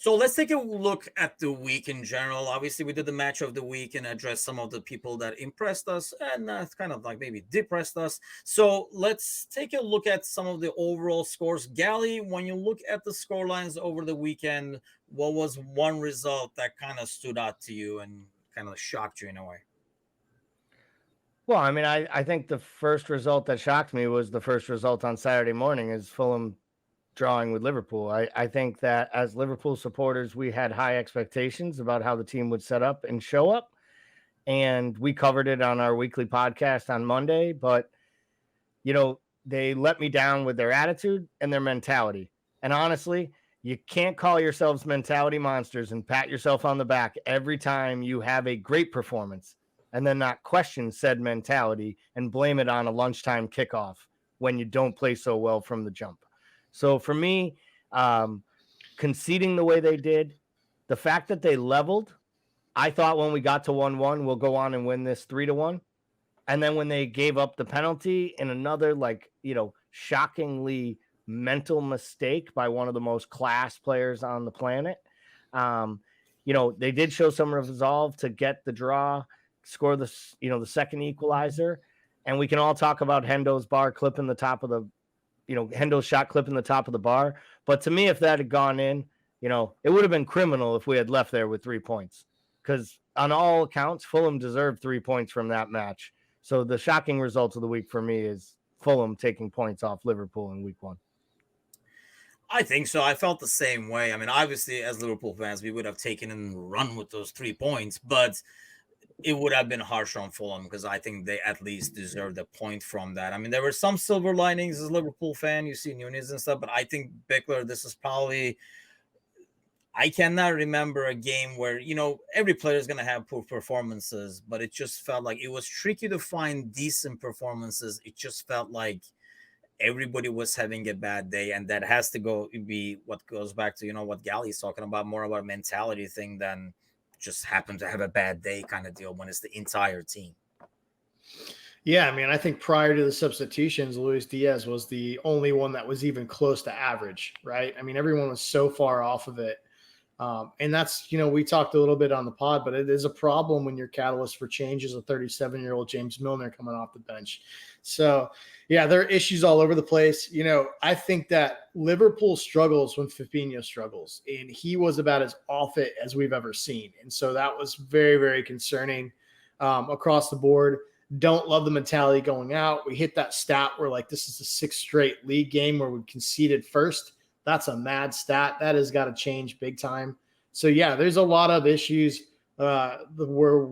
So let's take a look at the week in general. Obviously, we did the match of the week and address some of the people that impressed us and kind of like maybe depressed us. So let's take a look at some of the overall scores. Gally, when you look at the score lines over the weekend, what was one result that kind of stood out to you and kind of shocked you in a way? Well, I mean, I think the first result that shocked me was the first result on Saturday morning is Fulham drawing with Liverpool. I think that as Liverpool supporters, we had high expectations about how the team would set up and show up. And we covered it on our weekly podcast on Monday. But, they let me down with their attitude and their mentality. And honestly, you can't call yourselves mentality monsters and pat yourself on the back every time you have a great performance and then not question said mentality and blame it on a lunchtime kickoff when you don't play so well from the jump. So for me, um, conceding the way they did, the fact that they leveled, I thought when we got to 1-1, we'll go on and win this 3-1. And then when they gave up the penalty in another, shockingly mental mistake by one of the most class players on the planet, they did show some resolve to get the draw, score the second equalizer. And we can all talk about Hendo's bar clipping the top of Hendo's shot clipping the top of the bar. But to me, if that had gone in, it would have been criminal if we had left there with 3 points. Because on all accounts, Fulham deserved 3 points from that match. So the shocking result of the week for me is Fulham taking points off Liverpool in week 1. I think so. I felt the same way. I mean, obviously, as Liverpool fans, we would have taken and run with those 3 points, but it would have been harsh on Fulham because I think they at least deserved a point from that. I mean, there were some silver linings as a Liverpool fan. You see Nunez and stuff, but I think Bickler, this is probably. I cannot remember a game where, every player is going to have poor performances, but it just felt like it was tricky to find decent performances. It just felt like everybody was having a bad day. And that has to be what goes back to, what Gally's talking about, more about a mentality thing than just happen to have a bad day kind of deal when it's the entire team. Yeah, I mean, I think prior to the substitutions, Luis Diaz was the only one that was even close to average, right? I mean, everyone was so far off of it. And that's, we talked a little bit on the pod, but it is a problem when your catalyst for change is a 37-year-old James Milner coming off the bench. So, yeah, there are issues all over the place. I think that Liverpool struggles when Fabinho struggles, and he was about as off it as we've ever seen. And so that was very, very concerning across the board. Don't love the mentality going out. We hit that stat where, this is the 6th straight league game where we conceded first. That's a mad stat. That has got to change big time. So, yeah, there's a lot of issues we're,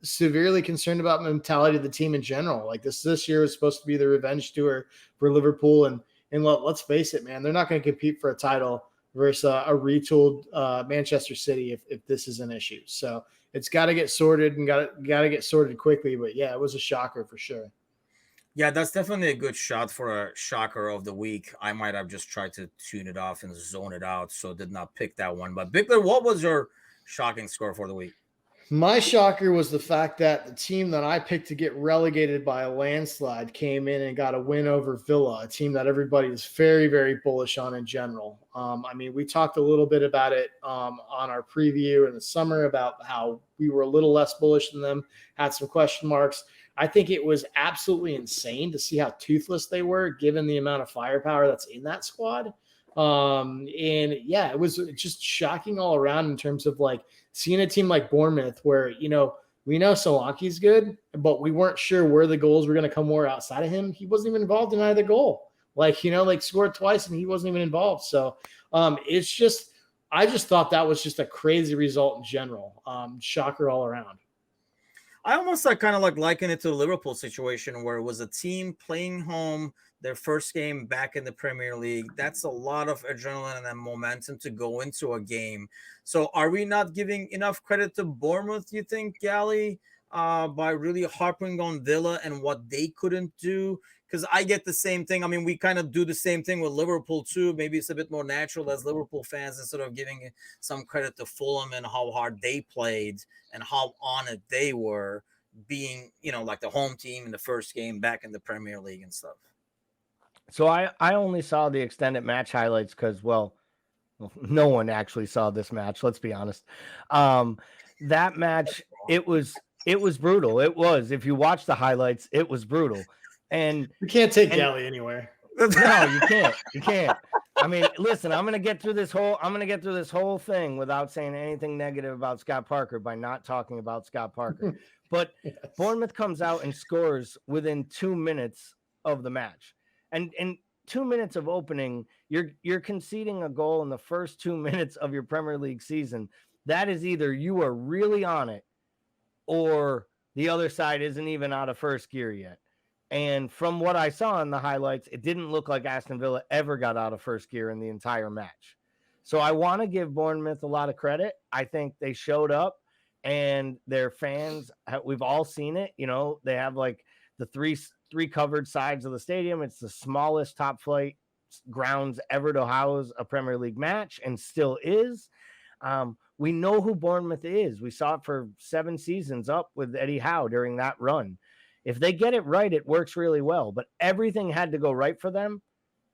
severely concerned about mentality of the team in general. This year is supposed to be the revenge tour for Liverpool. And let's face it, man, they're not going to compete for a title versus a retooled Manchester City if this is an issue. So it's got to get sorted and got to get sorted quickly. But, yeah, it was a shocker for sure. Yeah, that's definitely a good shot for a shocker of the week. I might have just tried to tune it off and zone it out, so did not pick that one. But Bickler, what was your shocking score for the week? My shocker was the fact that the team that I picked to get relegated by a landslide came in and got a win over Villa, a team that everybody is very, very bullish on in general. I mean, we talked a little bit about it on our preview in the summer about how we were a little less bullish than them, had some question marks. I think it was absolutely insane to see how toothless they were, given the amount of firepower that's in that squad. And yeah, it was just shocking all around in terms of seeing a team like Bournemouth where, we know Solanke's good, but we weren't sure where the goals were going to come more outside of him. He wasn't even involved in either goal. Scored twice and he wasn't even involved. So I just thought that was just a crazy result in general. Shocker all around. I almost liken it to the Liverpool situation where it was a team playing home, their first game back in the Premier League. That's a lot of adrenaline and momentum to go into a game. So are we not giving enough credit to Bournemouth, you think, Gally, by really harping on Villa and what they couldn't do? Because I get the same thing. I mean, we kind of do the same thing with Liverpool too. Maybe it's a bit more natural as Liverpool fans instead of giving some credit to Fulham and how hard they played and how on it they were being, the home team in the first game back in the Premier League and stuff. So I only saw the extended match highlights because, Well, no one actually saw this match. Let's be honest. That match, it was brutal. It was. If you watch the highlights, it was brutal. And you can't take Galley anywhere. No, you can't. You can't. I mean, listen, I'm gonna get through this whole thing without saying anything negative about Scott Parker by not talking about Scott Parker. But yes. Bournemouth comes out and scores within 2 minutes of the match. And 2 minutes of opening, you're conceding a goal in the first 2 minutes of your Premier League season. That is either you are really on it or the other side isn't even out of first gear yet. And from what I saw in the highlights, it didn't look like Aston Villa ever got out of first gear in the entire match. So I want to give Bournemouth a lot of credit. I think they showed up and their fans, we've all seen it. You know, they have like the three covered sides of the stadium. It's the smallest top flight grounds ever to house a Premier League match and still is. We know who Bournemouth is. We saw it for 7 seasons up with Eddie Howe during that run. If they get it right, it works really well. But everything had to go right for them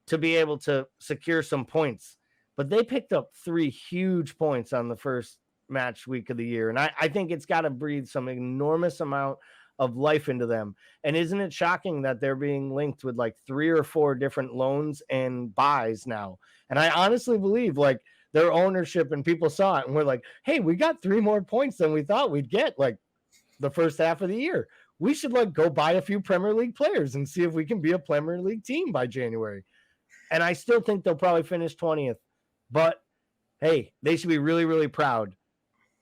to be able to secure some points. But they picked up 3 huge points on the first match week of the year. And I think it's got to breathe some enormous amount of life into them. And isn't it shocking that they're being linked with like 3 or 4 different loans and buys now? And I honestly believe like their ownership and people saw it and we're like, hey, we got 3 more points than we thought we'd get like the first half of the year. We should like go buy a few Premier League players and see if we can be a Premier League team by January. And I still think they'll probably finish 20th. But hey, they should be really, really proud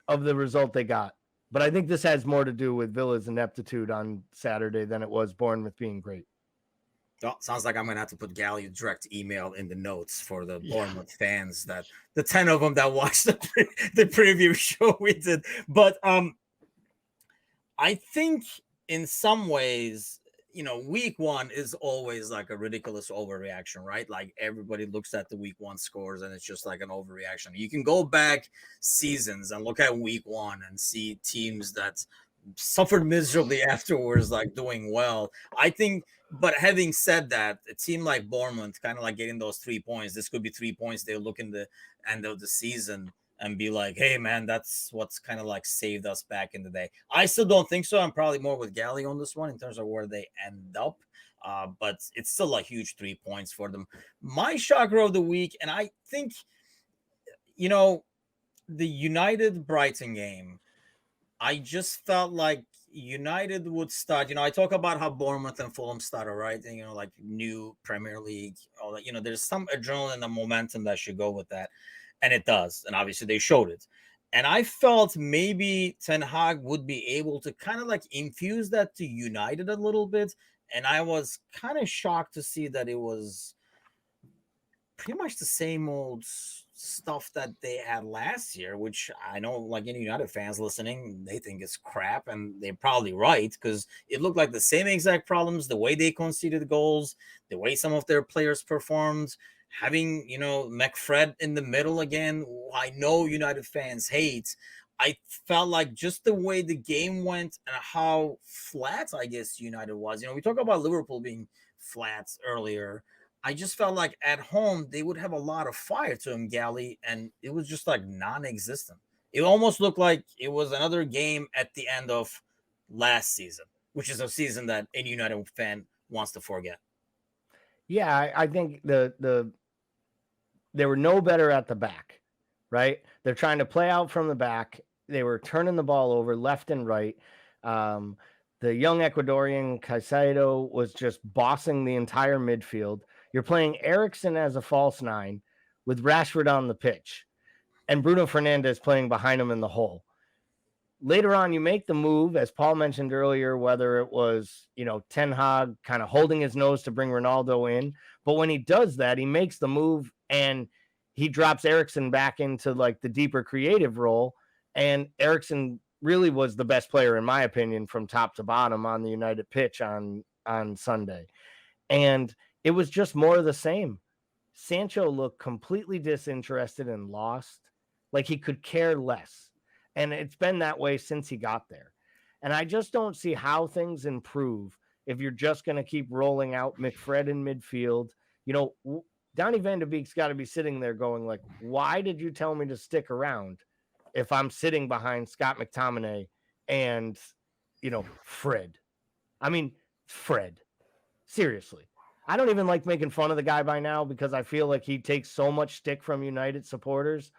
of the result they got. But I think this has more to do with Villa's ineptitude on Saturday than it was Bournemouth being great. Well, sounds like I'm going to have to put Galley direct email in the notes for the Bournemouth fans, that the 10 of them that watched the preview show we did. But I think in some ways, you know, week 1 is always like a ridiculous overreaction, right? Like everybody looks at the week 1 scores and it's just like an overreaction. You can go back seasons and look at week 1 and see teams that suffered miserably afterwards, like doing well. I think, but having said that, a team like Bournemouth kind of like getting those 3 points, this could be 3 points. They'll look in the end of the season and be like, hey, man, that's what's kind of like saved us back in the day. I still don't think so. I'm probably more with Galley on this one in terms of where they end up. But it's still a huge 3 points for them. My shocker of the week, and I think, you know, the United Brighton game, I just felt like United would start. You know, I talk about how Bournemouth and Fulham started, right? And, you know, like new Premier League, all that. You know, there's some adrenaline and momentum that should go with that. And it does. And obviously they showed it. And I felt maybe Ten Hag would be able to kind of like infuse that to United a little bit. And I was kind of shocked to see that it was pretty much the same old stuff that they had last year, which I know like any United fans listening, they think it's crap. And they're probably right, because it looked like the same exact problems, the way they conceded goals, the way some of their players performed. Having, you know, McFred in the middle again, who I know United fans hate. I felt like just the way the game went and how flat, I guess, United was. You know, we talk about Liverpool being flat earlier. I just felt like at home, they would have a lot of fire to them, Galley, and it was just like non-existent. It almost looked like it was another game at the end of last season, which is a season that any United fan wants to forget. Yeah, I think they were no better at the back, right? They're trying to play out from the back. They were turning the ball over left and right. The young Ecuadorian Caicedo was just bossing the entire midfield. You're playing Eriksen as a false 9 with Rashford on the pitch and Bruno Fernandes playing behind him in the hole. Later on, you make the move, as Paul mentioned earlier, whether it was, you know, Ten Hag kind of holding his nose to bring Ronaldo in. But when he does that, he makes the move and he drops Eriksen back into like the deeper creative role. And Eriksen really was the best player, in my opinion, from top to bottom on the United pitch on Sunday. And it was just more of the same. Sancho looked completely disinterested and lost, like he could care less. And it's been that way since he got there. And I just don't see how things improve if you're just going to keep rolling out McFred in midfield. You know, Donnie Van de Beek's got to be sitting there going like, why did you tell me to stick around if I'm sitting behind Scott McTominay and, Fred? I mean, Fred. Seriously. I don't even like making fun of the guy by now because I feel like he takes so much stick from United supporters.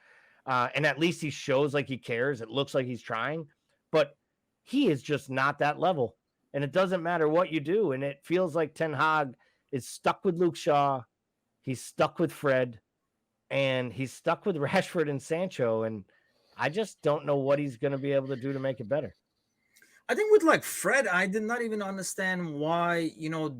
And at least he shows like he cares. It looks like he's trying, but he is just not that level. And it doesn't matter what you do. And it feels like Ten Hag is stuck with Luke Shaw. He's stuck with Fred, and he's stuck with Rashford and Sancho. And I just don't know what he's going to be able to do to make it better. I think with like Fred, I did not even understand why,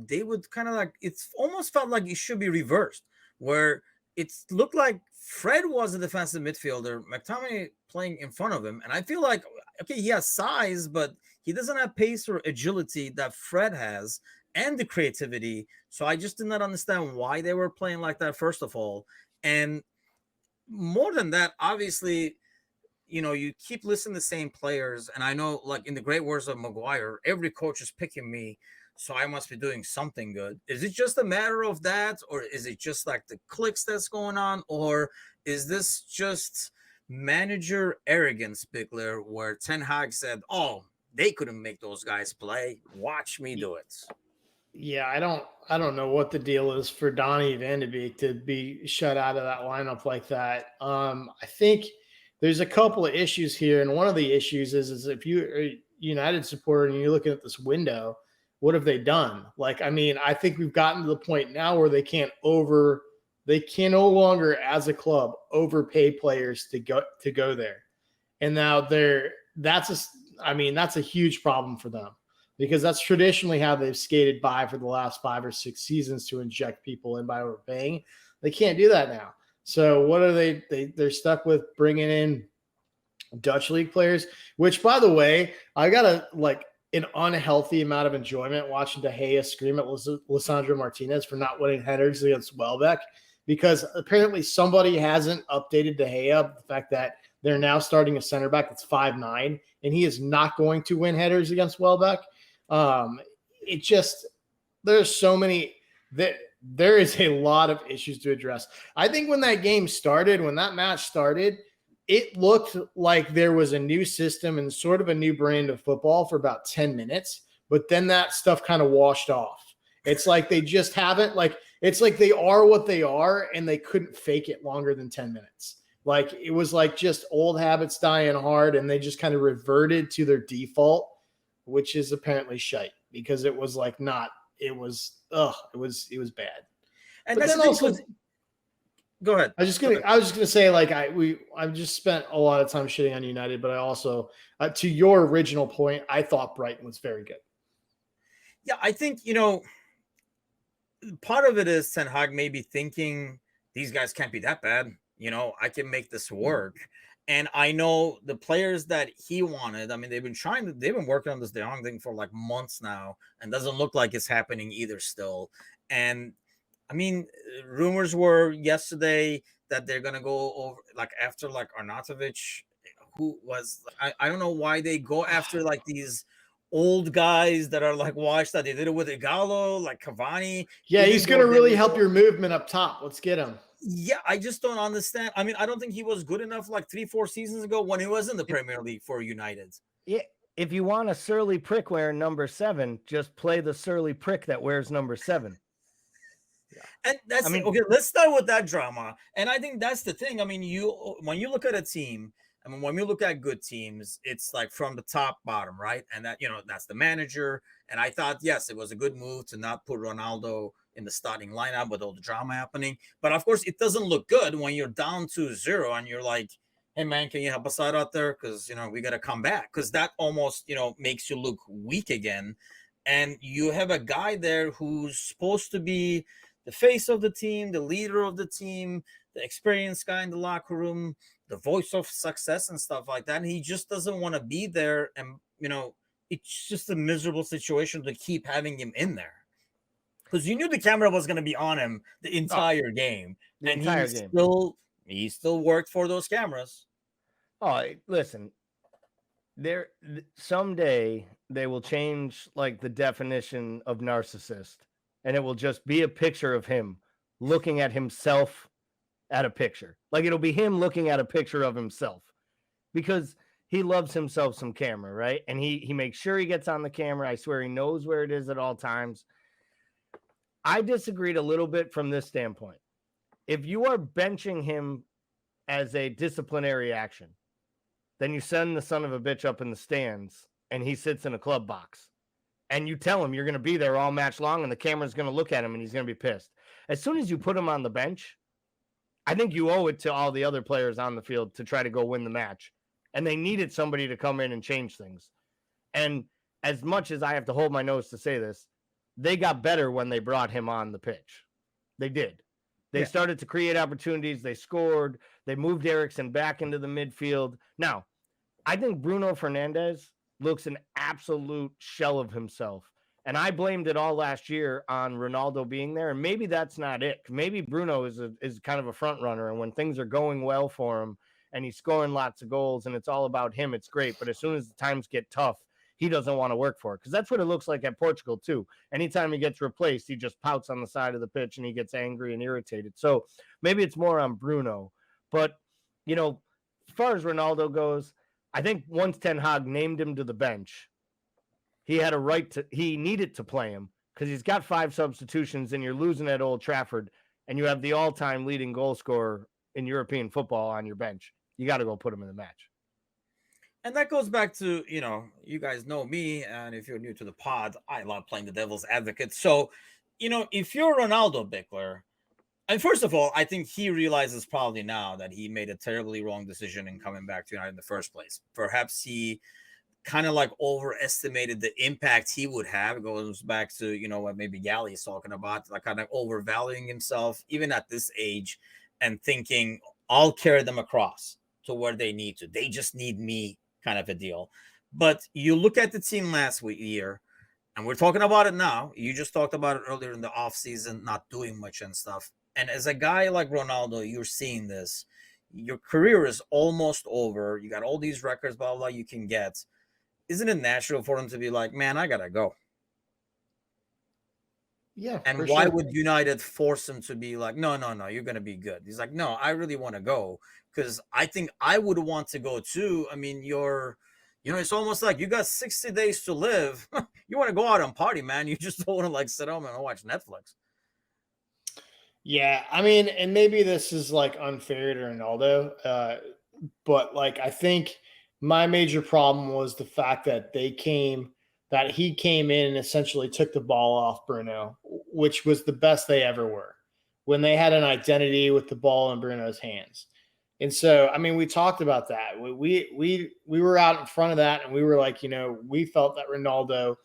they would kind of like, it's almost felt like it should be reversed, where it looked like Fred was a defensive midfielder, McTominay playing in front of him. And I feel like, okay, he has size, but he doesn't have pace or agility that Fred has and the creativity. So I just did not understand why they were playing like that, first of all. And more than that, obviously, you keep listening to the same players. And I know, like in the great words of Maguire, every coach is picking me, so I must be doing something good. Is it just a matter of that? Or is it just like the clicks that's going on? Or is this just manager arrogance, Bickler, where Ten Hag said, oh, they couldn't make those guys play. Watch me do it. Yeah, I don't know what the deal is for Donnie Van de Beek to be shut out of that lineup like that. I think there's a couple of issues here, and one of the issues is if you're a United supporter and you're looking at this window, what have they done? Like, I mean, I think we've gotten to the point now where they can no longer as a club overpay players to go there. And now that's a huge problem for them, because that's traditionally how they've skated by for the last 5 or 6 seasons, to inject people in by overpaying. They can't do that now. So what are they're stuck with bringing in Dutch league players, which, by the way, I got an unhealthy amount of enjoyment watching De Gea scream at Lisandro Martinez for not winning headers against Welbeck, because apparently somebody hasn't updated De Gea, the fact that they're now starting a center back that's 5'9", and he is not going to win headers against Welbeck. There's so many that there is a lot of issues to address. I think when that match started, it looked like there was a new system and sort of a new brand of football for about 10 minutes, but then that stuff kind of washed off. It's like they just haven't, it's like they are what they are, and they couldn't fake it longer than 10 minutes. Like, it was like just old habits dying hard, and they just kind of reverted to their default, which is apparently shite, because it was like it was bad. And but that's then also, go ahead. I was just gonna say, like, I've just spent a lot of time shitting on United, but I also, to your original point, I thought Brighton was very good. Yeah, I think, part of it is Ten Hag maybe thinking these guys can't be that bad. I can make this work. And I know the players that he wanted, I mean, they've been working on this De Jong thing for like months now, and doesn't look like it's happening either still. And I mean, rumors were yesterday that they're going to go over, like, after like Arnautovic, who was, I don't know why they go after like these old guys that are like washed, that they did it with Igalo, like Cavani. Yeah, he's going to really help your movement up top. Let's get him. Yeah, I just don't understand. I mean, I don't think he was good enough like 3-4 seasons ago when he was in the Premier League for United. Yeah, if you want a surly prick wearing number 7, just play the surly prick that wears number 7. And okay, let's start with that drama. And I think that's the thing. I mean, when you look at a team, I mean, when we look at good teams, it's like from the top, bottom, right? And that, that's the manager. And I thought, yes, it was a good move to not put Ronaldo in the starting lineup with all the drama happening. But of course, it doesn't look good when you're down 2-0 and you're like, hey, man, can you help us out there? Because, we got to come back. Because that almost, makes you look weak again. And you have a guy there who's supposed to be the face of the team, the leader of the team, the experienced guy in the locker room, the voice of success and stuff like that. And he just doesn't want to be there. And, it's just a miserable situation to keep having him in there. Because you knew the camera was going to be on him the entire game. He still worked for those cameras. Oh, listen, someday they will change like the definition of narcissist, and it will just be a picture of him looking at himself at a picture. Like it'll be him looking at a picture of himself because he loves himself some camera, right? And he makes sure he gets on the camera. I swear he knows where it is at all times. I disagreed a little bit from this standpoint. If you are benching him as a disciplinary action, then you send the son of a bitch up in the stands and he sits in a club box and you tell him you're going to be there all match long and the camera's going to look at him and he's going to be pissed. As soon as you put him on the bench, I think you owe it to all the other players on the field to try to go win the match. And they needed somebody to come in and change things. And as much as I have to hold my nose to say this, they got better when they brought him on the pitch. They did. They started to create opportunities. They scored. They moved Eriksson back into the midfield. Now, I think Bruno Fernandes looks an absolute shell of himself. And I blamed it all last year on Ronaldo being there. And maybe that's not it. Maybe Bruno is kind of a front runner. And when things are going well for him and he's scoring lots of goals and it's all about him, it's great. But as soon as the times get tough, he doesn't want to work for it. Because that's what it looks like at Portugal, too. Anytime he gets replaced, he just pouts on the side of the pitch and he gets angry and irritated. So maybe it's more on Bruno. But, you know, as far as Ronaldo goes, I think once Ten Hag named him to the bench, he had a right to, he needed to play him because he's got 5 substitutions and you're losing at Old Trafford and you have the all-time leading goal scorer in European football on your bench. You got to go put him in the match. And that goes back to, you know, you guys know me, and if you're new to the pod, I love playing the devil's advocate. So, you know, if you're Ronaldo, Bickler, and first of all, I think he realizes probably now that he made a terribly wrong decision in coming back to United in the first place. Perhaps he kind of like overestimated the impact he would have. It goes back to, you know, what maybe Gally is talking about, like kind of overvaluing himself, even at this age, and thinking, I'll carry them across to where they need to. They just need me, kind of a deal. But you look at the team last year, and we're talking about it now. You just talked about it earlier in the offseason, not doing much and stuff. And as a guy like Ronaldo, you're seeing this. Your career is almost over. You got all these records, blah, blah, you can get. Isn't it natural for him to be like, man, I got to go? Yeah. And why would United force him to be like, no, you're going to be good? He's like, no, I really want to go because I think I would want to go too. I mean, it's almost like you got 60 days to live. You want to go out and party, man. You just don't want to like sit home and watch Netflix. Yeah, I mean, and maybe this is like unfair to Ronaldo, but like I think my major problem was the fact that he came in and essentially took the ball off Bruno, which was the best they ever were when they had an identity with the ball in Bruno's hands. And so, I mean, we talked about that. We were out in front of that, and we were like, you know, we felt that Ronaldo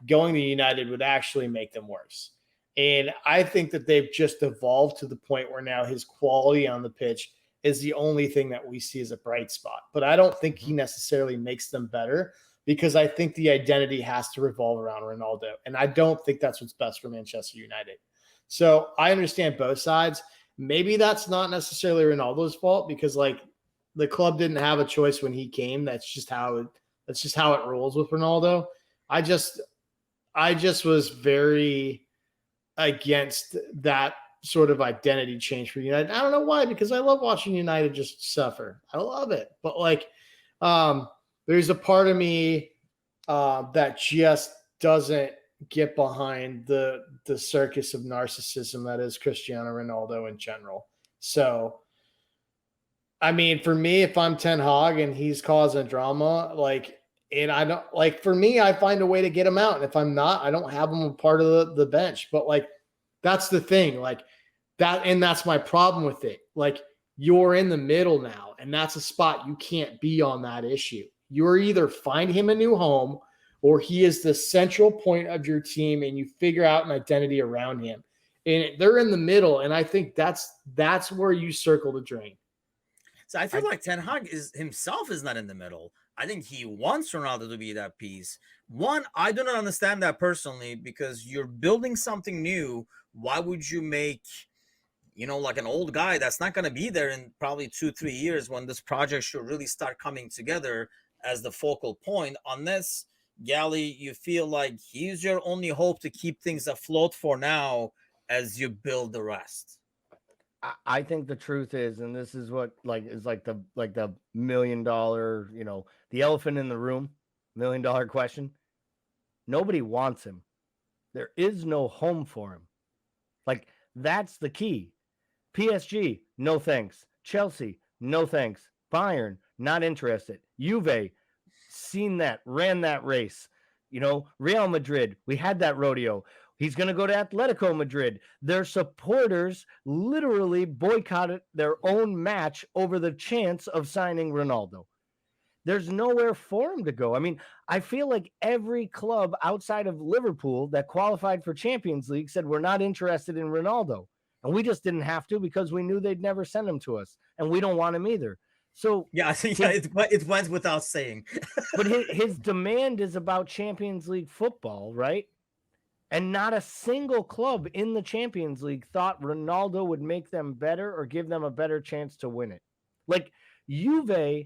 going to United would actually make them worse. And I think that they've just evolved to the point where now his quality on the pitch is the only thing that we see as a bright spot. But I don't think he necessarily makes them better because I think the identity has to revolve around Ronaldo. And I don't think that's what's best for Manchester United. So I understand both sides. Maybe that's not necessarily Ronaldo's fault because like the club didn't have a choice when he came. That's just how it rolls with Ronaldo. I just was very against that sort of identity change for United. I don't know why, because I love watching United just suffer. I love it. But like, there's a part of me that just doesn't get behind the circus of narcissism that is Cristiano Ronaldo in general. So, I mean, for me, if I'm Ten Hag and he's causing drama, like, and I don't like, for me, I find a way to get him out. And if I'm not, I don't have him a part of the bench. But like, that's the thing, like that. And that's my problem with it. Like, you're in the middle now, and that's a spot you can't be on that issue. You're either find him a new home or he is the central point of your team and you figure out an identity around him. And they're in the middle. And I think that's where you circle the drain. So I feel like Ten Hag himself is not in the middle. I think he wants Ronaldo to be that piece. One, I do not understand that personally because you're building something new. Why would you make, you know, like an old guy that's not going to be there in probably 2-3 years when this project should really start coming together as the focal point? Unless, Gally, you feel like he's your only hope to keep things afloat for now as you build the rest. I think the truth is, and this is what is like the $1 million, the elephant in the room, $1 million question. Nobody wants him. There is no home for him. Like, that's the key. PSG, no thanks. Chelsea, no thanks. Bayern, not interested. Juve, seen that, ran that race. Real Madrid, we had that rodeo. He's going to go to Atletico Madrid. Their supporters literally boycotted their own match over the chance of signing Ronaldo. There's nowhere for him to go. I mean, I feel like every club outside of Liverpool that qualified for Champions League said we're not interested in Ronaldo. And we just didn't have to because we knew they'd never send him to us. And we don't want him either. So yeah, I think it went without saying. But his demand is about Champions League football, right? And not a single club in the Champions League thought Ronaldo would make them better or give them a better chance to win it. Like, Juve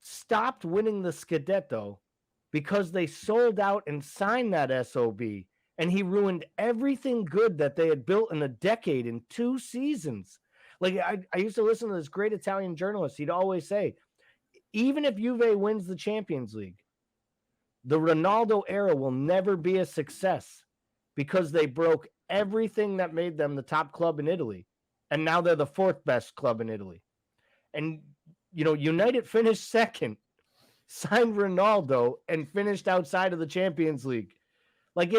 stopped winning the Scudetto because they sold out and signed that SOB, and he ruined everything good that they had built in a decade in 2 seasons. Like, I used to listen to this great Italian journalist. He'd always say, even if Juve wins the Champions League, the Ronaldo era will never be a success because they broke everything that made them the top club in Italy. And now they're the 4th best club in Italy. And, United finished 2nd, signed Ronaldo, and finished outside of the Champions League. Like,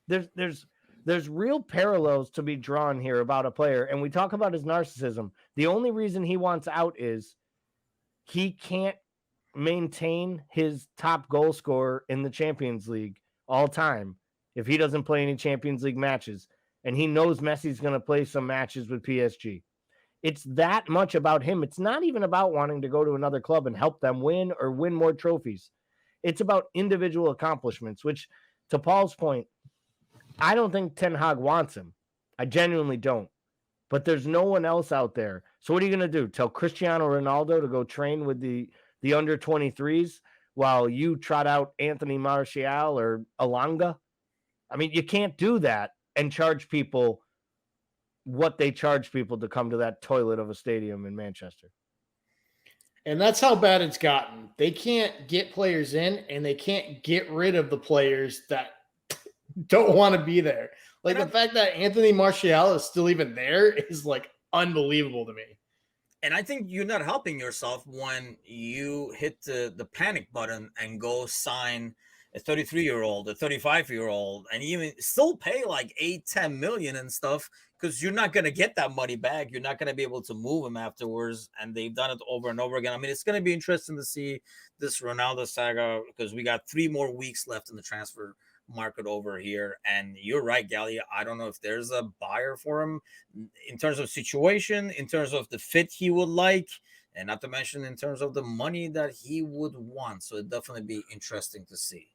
there's real parallels to be drawn here about a player. And we talk about his narcissism. The only reason he wants out is he can't maintain his top goal scorer in the Champions League all time if he doesn't play any Champions League matches. And he knows Messi's going to play some matches with PSG. It's that much about him. It's not even about wanting to go to another club and help them win or win more trophies. It's about individual accomplishments, which, to Paul's point, I don't think Ten Hag wants him. I genuinely don't. But there's no one else out there. So what are you going to do? Tell Cristiano Ronaldo to go train with the under 23s while you trot out Anthony Martial or Alanga? I mean, you can't do that and charge people what they charge people to come to that toilet of a stadium in Manchester. And that's how bad it's gotten. They can't get players in, and they can't get rid of the players that don't want to be there. Like, the fact that Anthony Martial is still even there is, like, unbelievable to me. And I think you're not helping yourself when you hit the panic button and go sign a 33-year-old, a 35-year-old, and even still pay like 8-10 million and stuff, because you're not going to get that money back. You're not going to be able to move him afterwards. And they've done it over and over again. I mean, it's going to be interesting to see this Ronaldo saga, because we got 3 more weeks left in the transfer market over here. And you're right, Gallia. I don't know if there's a buyer for him in terms of situation, in terms of the fit he would like, and not to mention in terms of the money that he would want. So it'd definitely be interesting to see.